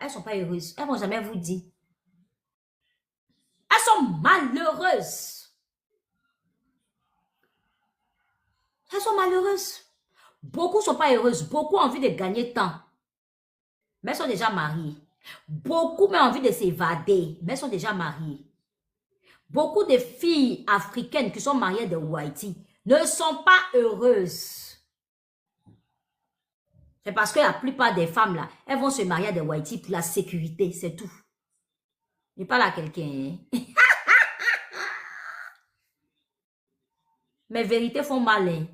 elles ne sont pas heureuses. Elles ne vont jamais vous dire. Elles sont malheureuses. Elles sont malheureuses. Beaucoup ne sont pas heureuses. Beaucoup ont envie de gagner temps. Mais elles sont déjà mariées. Beaucoup ont envie de s'évader. Mais elles sont déjà mariées. Beaucoup de filles africaines qui sont mariées de Haïti ne sont pas heureuses. C'est parce que la plupart des femmes là, elles vont se marier de Haïti pour la sécurité, c'est tout. Je parle à quelqu'un. Hein? Mes vérités font mal. Hein?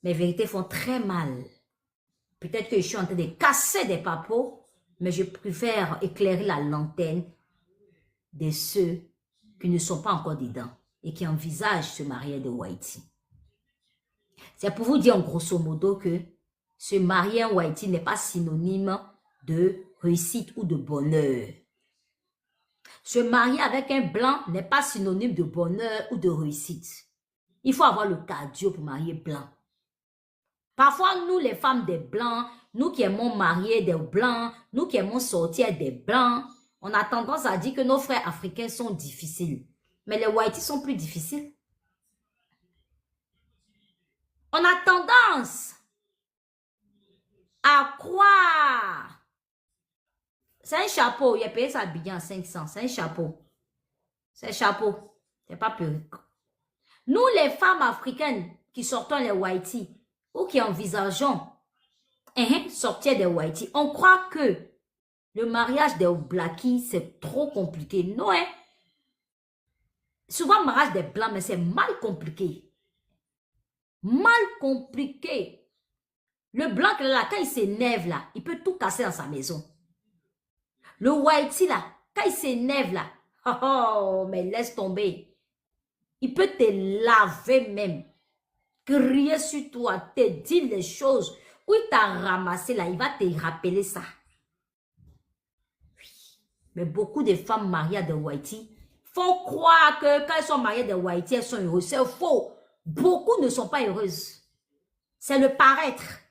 Mes vérités font très mal. Peut-être que je suis en train de casser des papos, mais je préfère éclairer la lanterne de ceux qui ne sont pas encore dedans et qui envisagent se marier de Haïti. C'est pour vous dire en grosso modo que se marier en Haïti n'est pas synonyme de réussite ou de bonheur. Se marier avec un blanc n'est pas synonyme de bonheur ou de réussite. Il faut avoir le cardio pour marier blanc. Parfois, nous, les femmes des blancs, nous qui aimons marier des blancs, nous qui aimons sortir des blancs, on a tendance à dire que nos frères africains sont difficiles. Mais les Whiteys sont plus difficiles. On a tendance à croire. C'est un chapeau. Il a payé sa billet en 500. C'est un chapeau. C'est un chapeau. C'est pas perruque. Nous, les femmes africaines qui sortons les Whiteys ou qui envisageons sortir des Whiteys, on croit que le mariage des Blackies, c'est trop compliqué. Non, hein? Souvent, le mariage des Blancs, mais c'est mal compliqué. Mal compliqué. Le Blanc, là, quand il s'énerve, là, il peut tout casser dans sa maison. Le Whitey, là, quand il s'énerve, là, oh, mais laisse tomber. Il peut te laver même. Crier sur toi, te dire les choses. Où il t'a ramassé, là, il va te rappeler ça. Oui. Mais beaucoup de femmes mariées à des Whitey font croire que quand elles sont mariées à des Whitey, elles sont heureuses. C'est faux. Beaucoup ne sont pas heureuses. C'est le paraître.